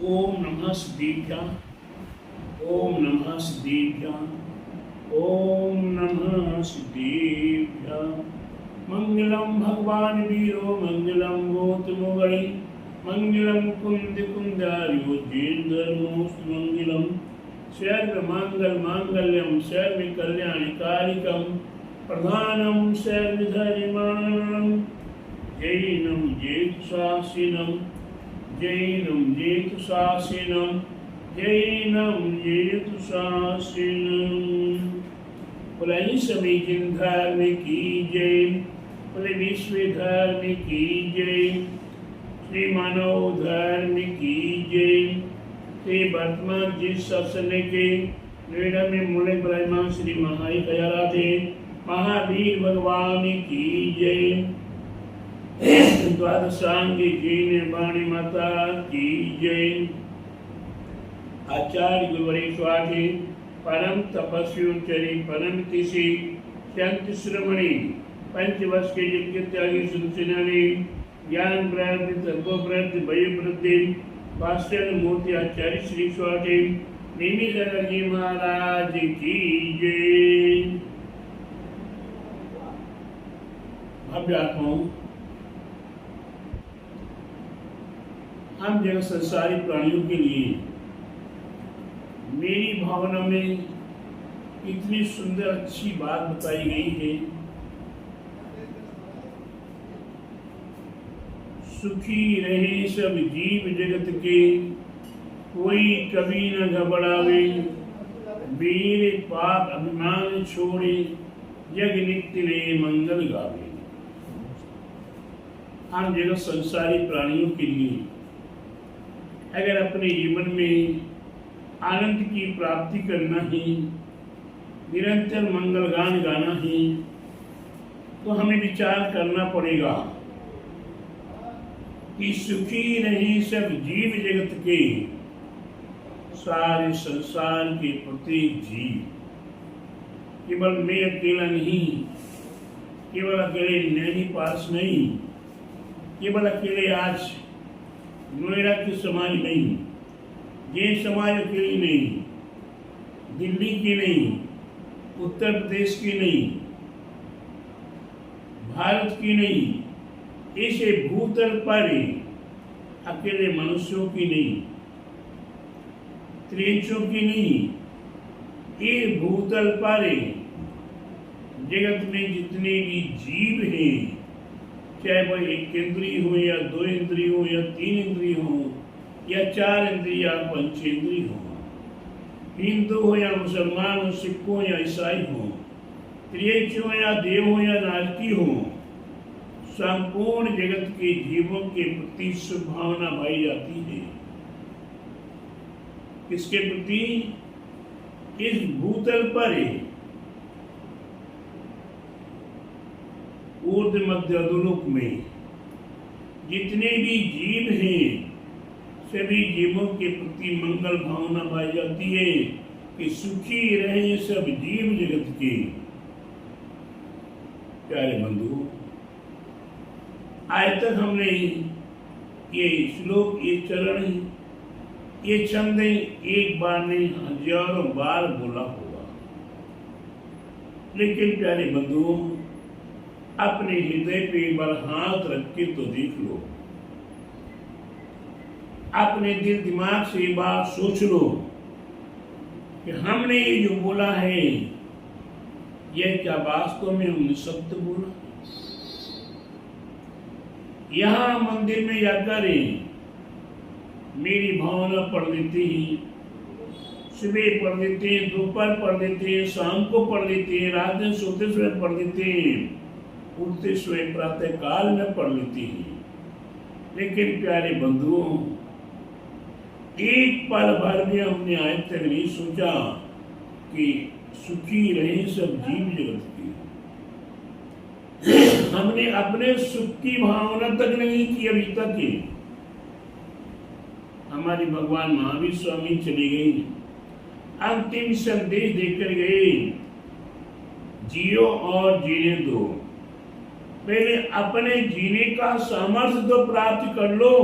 ओम नमः सिद्धेभ्यः। ओम नमः सिद्धेभ्यः। ओम नमः सिद्धेभ्यः। मंगलम भगवान वीरो मंगलम गौतमोगणि मंगलम कुंद कुंदारियो जेन्द्रनोस्तु मंगलम सर्व मंगल मांगल्यम सर्व कल्याणकारिकम प्रधानम सर्वधर्माणां जैनम जेतुशासिनम जैनम जेतुशासिनम जैनम जेतुशासिनम। बोले सभी जिन धर्म की जय, बोले विश्व धर्म की जय, श्री मानव धर्म की जय। श्री वर्तमान जिस सत्संग के निर्णय में मुनि ब्रह्मा श्री महाई कया थे महावीर भगवान की जय। द्वादशांगी जी निर्वाणी माता की जय। आचार्य गुरुवरी स्वामी परम तपस्वी उच्चरी परम तिशी शांति श्रमणी पंचवर्ष के यज्ञ त्यागी सुनसिनानी ज्ञान प्राप्ति तत्व प्राप्ति भय वृद्धि वास्तव मूर्ति आचार्य श्री स्वामी निमी जी महाराज की जय। भव्य आत्माओं, हम जगत संसारी प्राणियों के लिए मेरी भावना में इतनी सुंदर अच्छी बात बताई गई है। सुखी रहे सब जीव जगत के, कोई कभी न घबरावे, वीर पाप अभिमान छोड़े, जग नित्य नए मंगल गावे। हम जगत संसारी प्राणियों के लिए अगर अपने जीवन में आनंद की प्राप्ति करना है, निरंतर मंगल गान गाना है, तो हमें विचार करना पड़ेगा कि सुखी रहे सब जीव जगत के, सारे संसार के प्रत्येक जीव। केवल मैं अकेला नहीं, केवल अकेले नैनी पास नहीं, केवल अकेले आज नोएडा के समाज नहीं, ये समाज अकेली नहीं, दिल्ली की नहीं, उत्तर प्रदेश की नहीं, भारत की नहीं, इसे भूतल पर अकेले मनुष्यों की नहीं, त्रिंचों की नहीं, ये भूतल पर जगत में जितने भी जीव हैं, चाहे वह एक इंद्रिय हो या दो इंद्रिय हो या तीन इंद्रिय हो या चार इंद्रिय या पंचेंद्रिय हो, हिंदू हो या मुसलमान हो, सिख हो या ईसाई हो, त्रियच हो या देव हो या नारकी हो, संपूर्ण जगत के जीवों के प्रति शुभभावना भाई जाती है। किसके प्रति? इस भूतल पर ऊर्ध मध्य अधोलोक में जितने भी जीव हैं, सभी जीवों के प्रति मंगल भावना पाई जाती है कि सुखी रहे सब जीव जगत के। प्यारे बंधु, आज तक हमने ये श्लोक, ये चरण, ये छंद एक बार नहीं हजारों बार बोला होगा, लेकिन प्यारे बंधुओं, अपने हृदय पे एक बार हाथ रख के तो देख लो, अपने दिल दिमाग से एक बार सोच लो कि हमने ये जो बोला है, यह क्या वास्तव में हमने सत्य बोला? यहाँ मंदिर में जाकर मेरी भावना पढ़ लेते हैं, सुबह पढ़ लेते हैं, दोपहर पढ़ लेते हैं, शाम को पढ़ लेते हैं, रात में सोते समय पढ़ लेते हैं, उठते समय प्रातः काल में पढ़ लेते हैं। लेकिन प्यारे बंधुओं, एक पल भर भी हमने आज तक नहीं सोचा कि सुखी रहे सब जीव जगत के। हमने अपने सुख की भावना तक नहीं की अभी तक। हमारी भगवान महावीर स्वामी चले गए, अंतिम संदेश देकर गए, जियो और जीने दो। पहले अपने जीने का सामर्थ्य तो प्राप्त कर लो,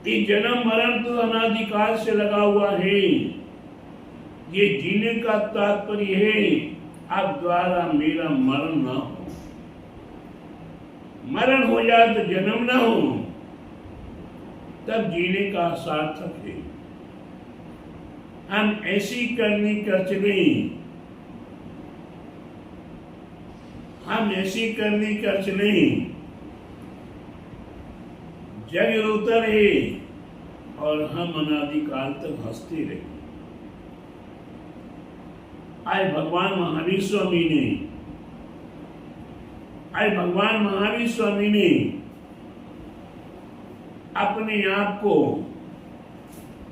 ये जन्म मरण तो अनादिकाल से लगा हुआ है। ये जीने का तात्पर्य है अब द्वारा मेरा मरण ना हो। मरण हो जाए तो जन्म ना हो, तब जीने का सार्थक है। हम ऐसी करनी कर चले, हम ऐसी करनी कर चले, जग रोता रहे और हम अनादिकाल तक हंसते रहे। आज भगवान महावीर स्वामी ने अपने आप को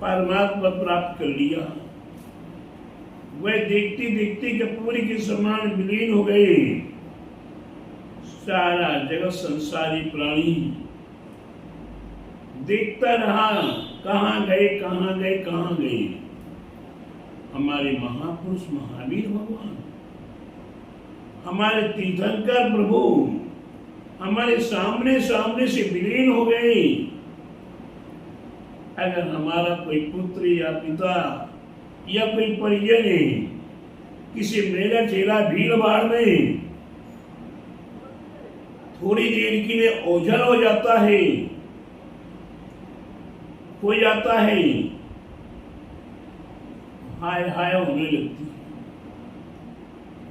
परमात्मा प्राप्त कर लिया। वह देखते देखते कपूरी के समान विलीन हो गए। सारा जगत संसारी प्राणी देखता रहा, कहां गए। हमारे महापुरुष महावीर भगवान, हमारे तीर्थंकर प्रभु हमारे सामने से विलीन हो गए। अगर हमारा कोई पुत्र या पिता या कोई परिजन किसी मेला ठेला भीड़ भाड़ में थोड़ी देर के लिए ओझल हो जाता है, हाय हाय होने लगती है,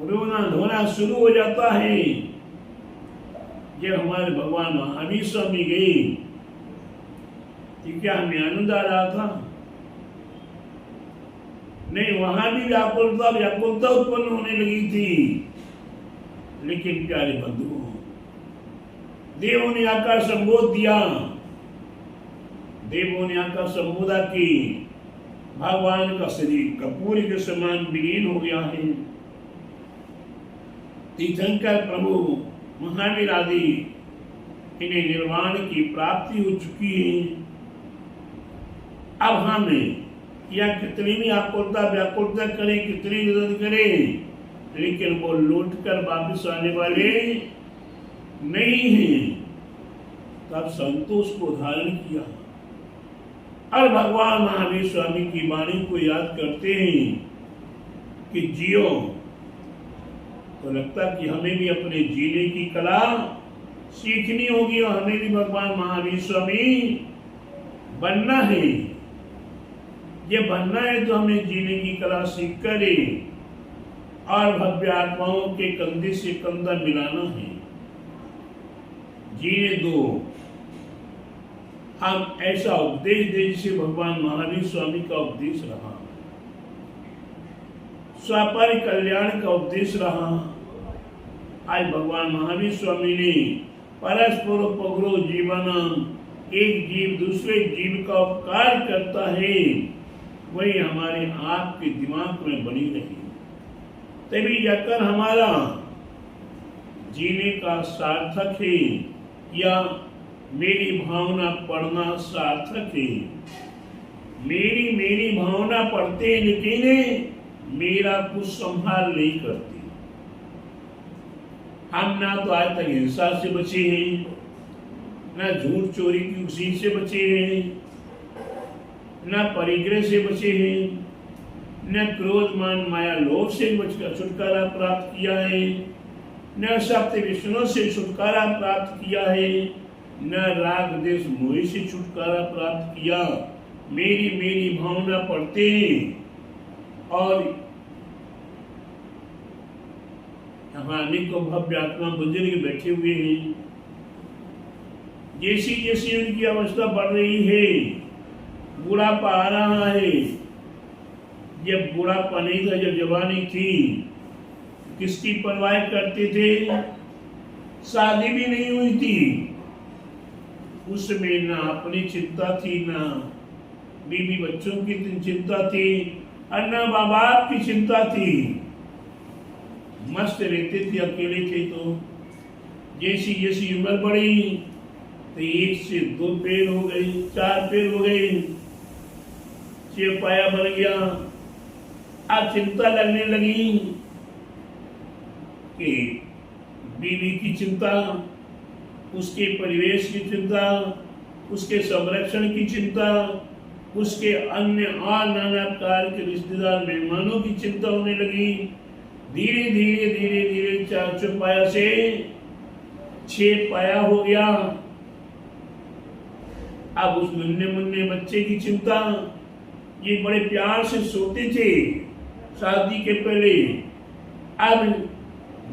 रोना धोना शुरू हो जाता है। जब हमारे भगवान महावीर स्वामी गए तो क्या हमें आनंद आ रहा था? नहीं, वहां भी व्याकुलता उत्पन्न होने लगी थी। लेकिन प्यारे बंधुओं, देवों ने आकर संबोध दिया, देवों ने आकर संबोधा की भगवान का शरीर कपूर के समान विलीन हो गया है। तीर्थंकर प्रभु महावीर आदि इन्हें निर्वाण की प्राप्ति हो चुकी है। अब हमें या कितनी भी व्याकुलता करें, कितनी मदद करें, लेकिन वो लौट कर वापिस आने वाले नहीं हैं। तब संतोष को धारण किया और भगवान महावीर स्वामी की वाणी को याद करते हैं कि जियो। तो लगता कि हमें भी अपने जीने की कला सीखनी होगी और हमें भी भगवान महावीर स्वामी बनना है। ये बनना है तो हमें जीने की कला सीख कर और भव्य आत्माओं के कंधे से कंधा मिलाना है। जीने दो, हम ऐसा उपदेश दे जिसे भगवान महावीर स्वामी का उपदेश रहा, स्वापारी कल्याण का उपदेश रहा। आज भगवान महावीर स्वामी ने परस्पर उपग्रह जीवन, एक जीव दूसरे जीव का उपकार करता है, वही हमारे आपके दिमाग में बनी रही, तभी जाकर हमारा जीने का सार्थक है या मेरी भावना पढ़ना सार्थक है। मेरी भावना पढ़ते हैं लेकिन मेरा कुछ संभाल नहीं करती। हम ना तो आज तक हिंसा से बचे हैं, ना झूठ चोरी की उसी से बचे हैं, ना परिग्रह से बचे हैं, न क्रोध मान माया लोभ से बचकर छुटकारा प्राप्त किया है, न सत्य विष्णु से छुटकारा प्राप्त किया है, न राग देश मोह से छुटकारा प्राप्त किया। मेरी भावना पढ़ते हैं और अनेकों भव्य आत्मा बुजुर्ग बैठे हुए हैं। जैसी जैसी उनकी अवस्था बढ़ रही है, बुढ़ापा आ रहा है। जब बुढ़ापा नहीं था, जब जवानी थी, किसकी परवाह करते थे? शादी भी नहीं हुई थी, उसमें ना अपनी चिंता थी, ना बीवी बच्चों की चिंता थी, और ना माँ बाप की चिंता थी। मस्त रहते थे, अकेले थे। तो जैसी जैसी उम्र बढ़ी तो 1 से 2 पैर हो गई, 4 पैर हो गई, 6 पाया बन गया। अब चिंता लगने लगी कि बीवी की चिंता, उसके परिवेश की चिंता, उसके संरक्षण की चिंता, उसके अन्य और नाना प्रकार के रिश्तेदार मेहमानों की चिंता होने लगी। धीरे धीरे धीरे धीरे 4 चौपाया से 6 पाया हो गया। अब उस नन्हे मुन्ने बच्चे की चिंता, ये बड़े प्यार से सोते थे शादी के पहले, अब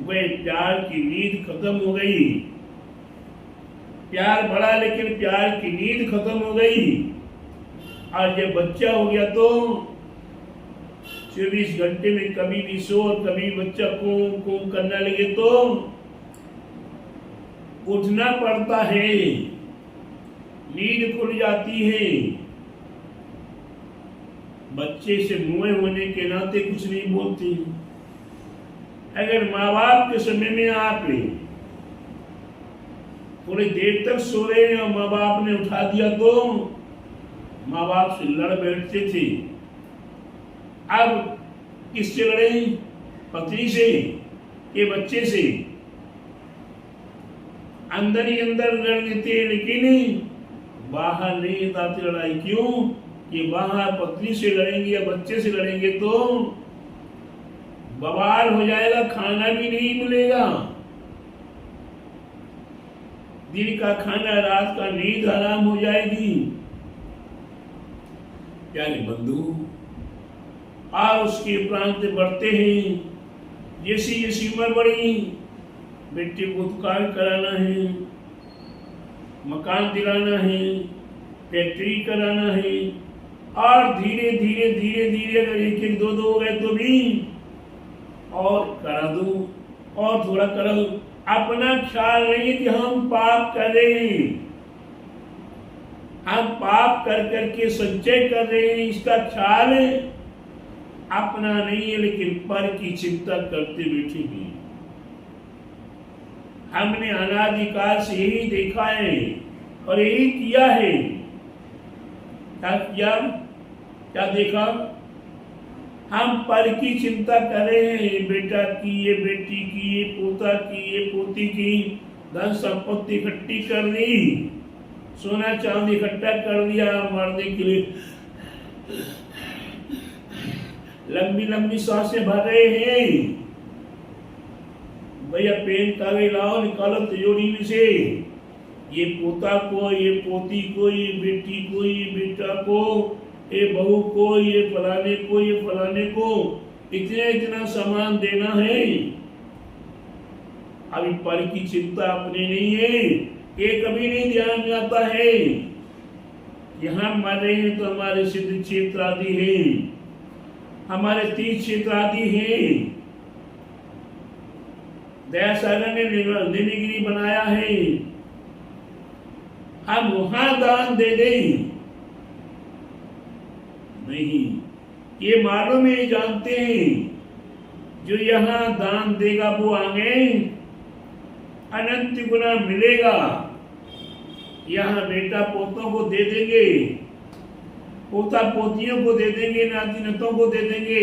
वह प्यार की नींद खत्म हो गई। प्यार बढ़ा लेकिन प्यार की नींद खत्म हो गई। आज जब बच्चा हो गया तो 24 घंटे में कभी भी सो और कभी बच्चा कूं कूं करने लगे तो उठना पड़ता है, नींद खुल जाती है। बच्चे से मुँह होने के नाते कुछ नहीं बोलते। अगर माँ बाप के समय में आप थोड़ी देर तक सो रहे हैं और माँ बाप ने उठा दिया तो माँ बाप से लड़ बैठते थे। अब किससे लड़े? पत्नी से के बच्चे से? अंदर ही अंदर लड़ लेते, लेकिन बाहर नहीं बताते लड़ाई। क्यों? कि बाहर पत्नी से लड़ेंगे या बच्चे से लड़ेंगे तो बवाल हो जाएगा, खाना भी नहीं मिलेगा, दिन का खाना, रात का नींद हराम हो जाएगी। प्यारे बंधु, और उसके उपरांत बढ़ते हैं। जैसी जैसी उम्र बढ़ी, बेटे को दुकान कराना है, मकान दिलाना है, फैक्ट्री कराना है, और धीरे धीरे धीरे धीरे अगर 1-1 2-2 हो गए तो भी और करा दो और थोड़ा करा दो। अपना ख्याल नहीं कि हम पाप करें, हम पाप कर करके संचय कर रहे हैं, इसका ख्याल अपना नहीं है, लेकिन पर की चिंता करते बैठे हैं। हमने अनादिकाल से यही देखा है और यही किया है। क्या किया? क्या देखा? हम पर की चिंता कर रहे हैं, बेटा की, ये बेटी की, ये पोता की, ये पोती की, धन संपत्ति इकट्ठी कर ली, सोना चांदी इकट्ठा कर लिया, मरने के लिए लंबी लंबी सांसें भर रहे हैं। भैया पेन कागज लाओ, निकालो तिजोरी में से, ये पोता को, ये पोती को, ये बेटी को, ये बेटा को, ये बहू को, ये फलाने को, ये फलाने को, इतना सामान देना है। अभी पर की चिंता अपनी नहीं है, ये कभी नहीं ध्यान में आता है। यहाँ मर रहे हैं तो हमारे सिद्ध क्षेत्र आदि है, हमारे तीर्थ क्षेत्र आदि है। दयासागर ने नीलगिरी बनाया है, हम वहां दान दे दें नहीं, ये मालूम है, जानते हैं, जो यहाँ दान देगा वो आगे अनंत गुना मिलेगा। यहाँ बेटा पोतों को दे देंगे, पोता पोतियों को दे देंगे, नाती नतों को दे देंगे,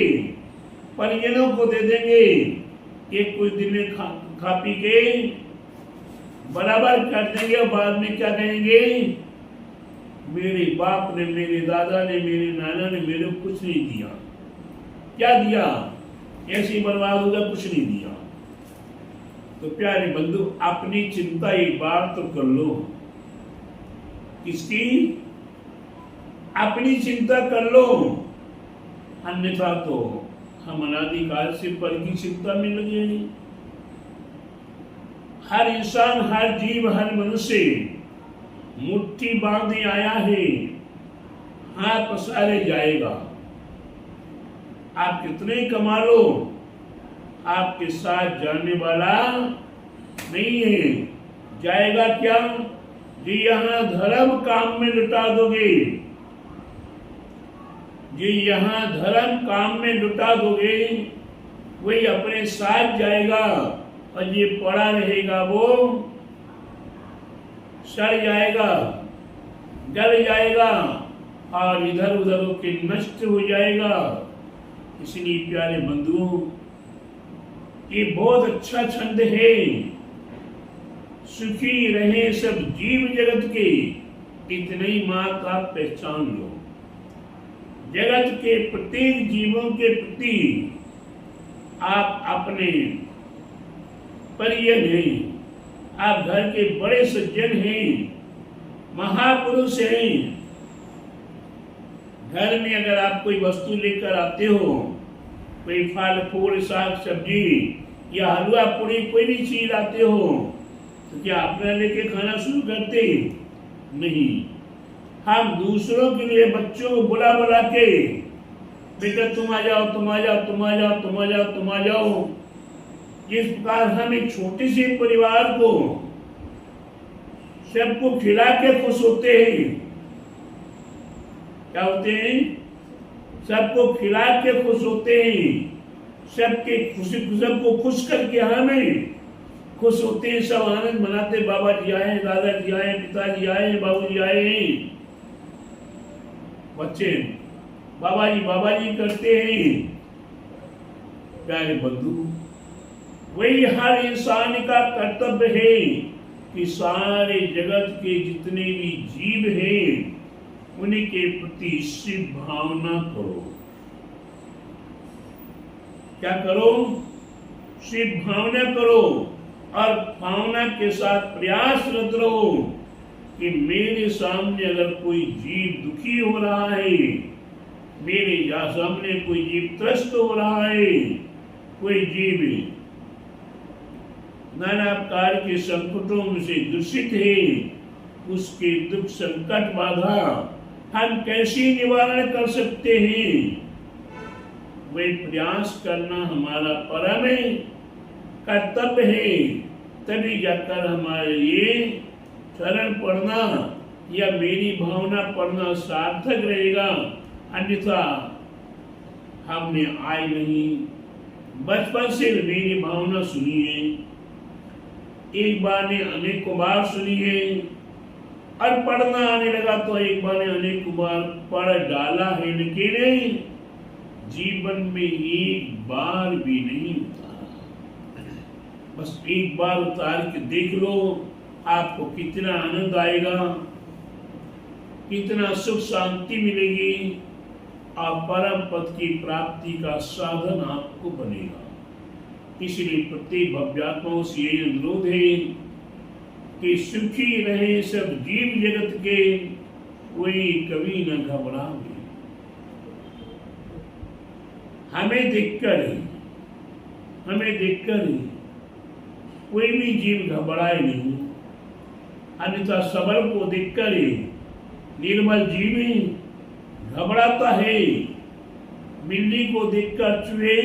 परिजनों को दे देंगे। एक कुछ दिन में खा पी के बराबर कर देंगे और बाद में क्या कहेंगे? मेरे बाप ने, मेरे दादा ने, मेरे नाना ने मेरे को कुछ नहीं दिया। क्या दिया? ऐसे ही बर्बाद होगा, कुछ नहीं दिया। तो प्यारे बंधु, अपनी चिंता एक बार तो कर लो। किसकी? अपनी चिंता कर लो, अन्यथा तो हम अनादिकाल से पर की चिंता में लगे हैं। हर इंसान, हर जीव, हर मनुष्य मुट्ठी बांधे आया है, हाथ पसारे जाएगा। आप कितने कमा लो, आपके साथ जाने वाला नहीं है। जाएगा क्या? जी यहाँ धर्म काम में लुटा दोगे, जी यहाँ धर्म काम में लुटा दोगे, वही अपने साथ जाएगा, और ये पड़ा रहेगा वो सड़ जाएगा, गल जाएगा और इधर उधर होके नष्ट हो जाएगा। इसलिए प्यारे बंधुओं, ये बहुत अच्छा छंद है। सुखी रहे सब जीव जगत के, इतने ही बात आप पहचान लो। जगत के प्रत्येक जीवों के प्रति आप अपने परिजन हैं, आप घर के बड़े सज्जन हैं, महापुरुष हैं। घर में अगर आप कोई वस्तु लेकर आते हो, कोई फल फूल साग सब्जी या हलवा पूरी कोई भी चीज लाते हो, तो क्या अपना लेके खाना शुरू करते? नहीं, हम दूसरों के लिए बच्चों को बुला बुला के, बेटा तुम आ जाओ, तुम आ जाओ, तुम आ जाओ, तुम आ जाओ, तुम आ जाओ। इस प्रकार हम एक छोटे से परिवार को सबको खिला के खुश होते हैं। क्या होते हैं? सबको खिला के खुश होते हैं, सबके खुशी सबको खुश करके हमें खुश होते हैं, सब आनंद मनाते। बाबा जी आए, दादा जी आए, पिताजी आए, बाबू जी आए हैं। बच्चे बाबा जी करते हैं। प्यारे बंधु, वही हर इंसान का कर्तव्य है कि सारे जगत के जितने भी जीव हैं उन्हीं के प्रति शिव भावना करो। क्या करो? शिव भावना करो और भावना के साथ प्रयासरत रहो कि मेरे सामने अगर कोई जीव दुखी हो रहा है, मेरे सामने कोई जीव त्रस्त हो रहा है, कोई जीव नाना प्रकार के संकटों में से दूषित है, उसके दुख संकट बाधा हम कैसे निवारण कर सकते हैं? वही प्रयास करना हमारा परम कर्तव्य है। तभी जाकर हमारे लिए शरण पढ़ना या मेरी भावना पढ़ना सार्थक रहेगा, अन्यथा हमने आए नहीं। बचपन से मेरी भावना सुनी है, एक बार ने अनेकों बार सुनी है, और पढ़ना आने लगा तो एक बार ने अनेकों बार पढ़ डाला है, लेकिन जीवन में एक बार भी नहीं उतारा। बस एक बार उतार के देख लो, आपको कितना आनंद आएगा, कितना सुख शांति मिलेगी और परम पद की प्राप्ति का साधन आपको बनेगा। इसलिए प्रत्येक भव्यात्माओं से यही अनुरोध है कि सुखी रहे सब जीव जगत के, कोई कभी न घबरावे। हमें देखकर कोई भी जीव घबराए नहीं, अन्यथा सबल को देखकर निर्मल जीव घबराता है। बिल्ली को देखकर चूहे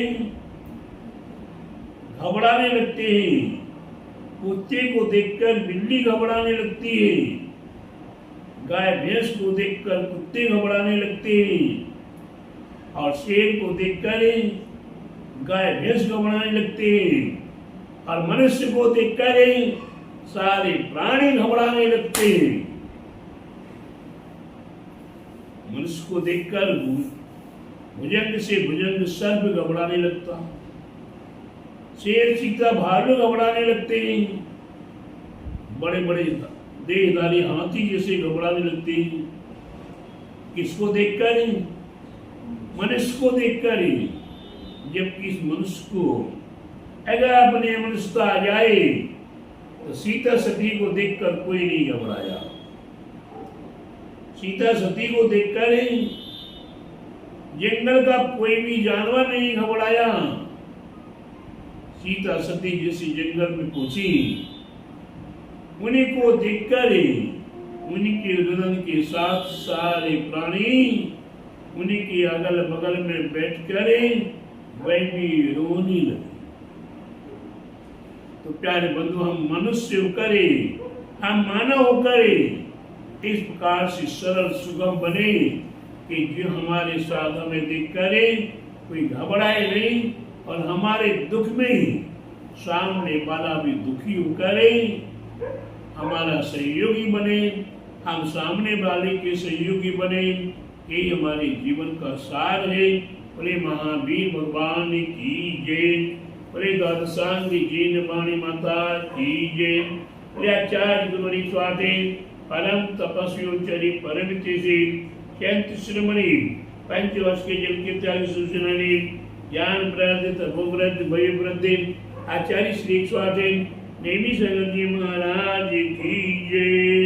घबराने लगते हैं, कुत्ते को देखकर बिल्ली घबराने लगती है, गाय भैंस को देखकर कुत्ते घबराने लगते हैं, और शेर को देखकर गाय भैंस घबराने लगते हैं, और मनुष्य को देखकर सारे प्राणी घबराने लगते हैं। मनुष्य को देखकर भुजंग से भुजंग सर्प घबराने लगता, शेर चीता भालू घबराने लगते हैं, बड़े बड़े देहधारी हाथी जैसे घबराने लगते हैं। किसको देखकर? मनुष्य को देखकर। जबकि इस मनुष्य को अगर अपने मनुष्यता आ जाए तो सीता सती को देखकर कोई नहीं घबराया। सीता सती को देखकर जंगल का कोई भी जानवर नहीं घबराया। सीता सती जैसी जंगल में पहुंची, उन्हीं को देखकर उन्हीं के रुदन के साथ सारे प्राणी उन्हीं के अगल बगल में बैठकर वह भी रोने लगे। तो प्यारे बंधु, हम मनुष्य होकर, हम मानव होकर इस प्रकार से सरल सुगम बने कि जो हमारे साथ हमें देखकर कोई घबराए नहीं, और हमारे दुख में सामने वाला भी दुखी होकर हमारा सहयोगी बने, हम सामने वाले के सहयोगी बने। यही हमारे जीवन का सार है। बोले महावीर भगवान की जय, बोले द्वादशांगी जीन वाणी माता की जय, बोले आचार्य गुरुवरी स्वाते परम तपस्योच्चरी परमिति से चैत श्रमणि पंचवर्ष के जल के त्याग सूचनानि ज्ञान प्रद तपोव्रत भयव्रत आचार्य श्री स्वाधीन नेमी सगल जी महाराज की जय।